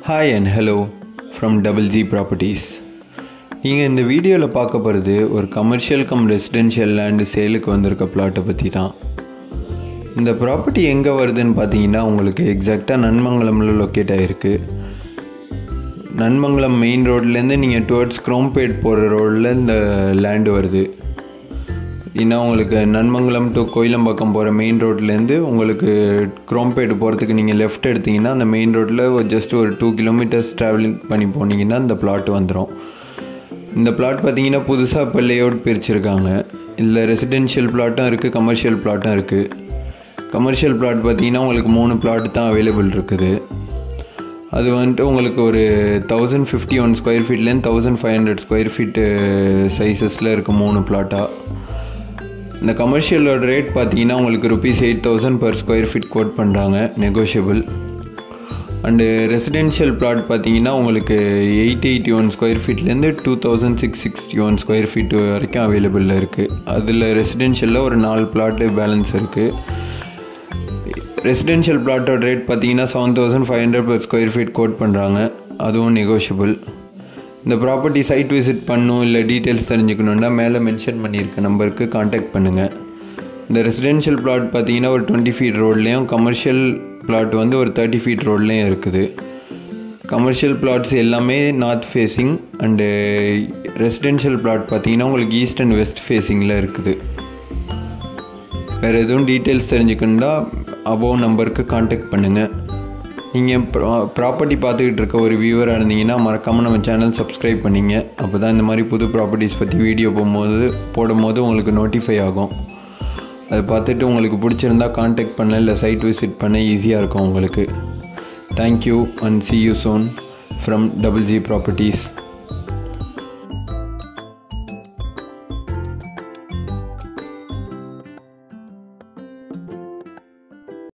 Hi and hello from Double G Properties. நீங்கள் இந்த வீடியோவில் பார்க்க போகிறது ஒரு கமர்ஷியல் ரெசிடென்ஷியல் லேண்டு சேலுக்கு வந்திருக்க பிளாட்டை பற்றி தான். இந்த ப்ராப்பர்ட்டி எங்கே வருதுன்னு பார்த்தீங்கன்னா உங்களுக்கு எக்ஸாக்டாக நன்மங்கலமில் லொக்கேட் ஆகிருக்கு. நன்மங்கலம் மெயின் ரோட்லேருந்து நீங்கள் டுவர்ட்ஸ் குரோம்பேட் போகிற ரோடில் இந்த லேண்டு வருது. ஏன்னா உங்களுக்கு நன்மங்கலம் டு கோயிலம்பாக்கம் போகிற மெயின் ரோட்லேருந்து உங்களுக்கு குரோம்பேட் போகிறதுக்கு நீங்கள் லெஃப்ட் எடுத்திங்கன்னா அந்த மெயின் ரோட்டில் ஜஸ்ட் ஒரு 2 கிலோமீட்டர்ஸ் ட்ராவலிங் பண்ணி போனீங்கன்னா இந்த பிளாட் வந்துடும். இந்த பிளாட் பார்த்தீங்கன்னா புதுசாக இப்போ லேஅவுட் பிரிச்சுருக்காங்க. இதில் ரெசிடென்ஷியல் பிளாட்டும் இருக்குது, கமர்ஷியல் பிளாட்டும் இருக்குது. கமர்ஷியல் பிளாட் பார்த்தீங்கன்னா உங்களுக்கு 3 பிளாட் தான் அவைலபிள் இருக்குது. அது வந்துட்டு உங்களுக்கு ஒரு 1051 ஸ்கொயர் ஃபீட்லேருந்து 1500 ஸ்கொயர் ஃபீட்டு சைஸஸில் இருக்குது 3 பிளாட்டாக. இந்த கமர்ஷியலோட ரேட் பார்த்தீங்கன்னா உங்களுக்கு ₹8,000 per ஸ்கொயர் ஃபீட் கோட் பண்ணுறாங்க, நெகோஷியபிள். அண்டு ரெசிடென்ஷியல் பிளாட் பார்த்தீங்கன்னா உங்களுக்கு 881 ஸ்கொயர் ஃபீட்லேருந்து 2661 ஸ்கொயர் ஃபீட் வரைக்கும் அவைலபிளில் இருக்குது. அதில் ரெசிடென்ஷியலில் ஒரு 4 பிளாட்டு பேலன்ஸ் இருக்குது. ரெசிடென்ஷியல் பிளாட்டோட ரேட் பார்த்தீங்கன்னா 7,500 per ஸ்கொயர் ஃபீட் கோட் பண்ணுறாங்க, அதுவும் நெகோஷியபிள். இந்த ப்ராப்பர்ட்டி சைட் விசிட் பண்ணணும் இல்லை டீட்டெயில்ஸ் தெரிஞ்சுக்கணுன்னா மேலே மென்ஷன் பண்ணியிருக்க நம்பருக்கு காண்டாக்ட் பண்ணுங்கள். இந்த ரெசிடென்ஷியல் பிளாட் பார்த்தீங்கன்னா ஒரு 20 ஃபீட் ரோட்லேயும், கமர்ஷியல் பிளாட் வந்து ஒரு 30 ஃபீட் ரோட்லேயும் இருக்குது. கமர்ஷியல் பிளாட்ஸ் எல்லாமே north facing and residential plot பார்த்தீங்கன்னா உங்களுக்கு ஈஸ்ட் அண்ட் வெஸ்ட் ஃபேஸிங்கில் இருக்குது. வேறு எதுவும் டீட்டெயில்ஸ் தெரிஞ்சுக்கணுன்னா அபோவ் நம்பருக்கு காண்டாக்ட் பண்ணுங்கள். நீங்கள் ப்ராப்பர்ட்டி பார்த்துக்கிட்டு இருக்க ஒரு வியூவராக இருந்தீங்கன்னா மறக்காமல் நம்ம சேனல் சப்ஸ்கிரைப் பண்ணிங்க. அப்போ தான் இந்த மாதிரி புது ப்ராப்பர்ட்டிஸ் பற்றி வீடியோ போடும்போது உங்களுக்கு நோட்டிஃபை ஆகும். அதை பார்த்துட்டு உங்களுக்கு பிடிச்சிருந்தா காண்டாக்ட் பண்ண இல்லை சைட் விசிட் பண்ண ஈஸியாக இருக்கும் உங்களுக்கு. Thank you and see you soon from Double G Properties.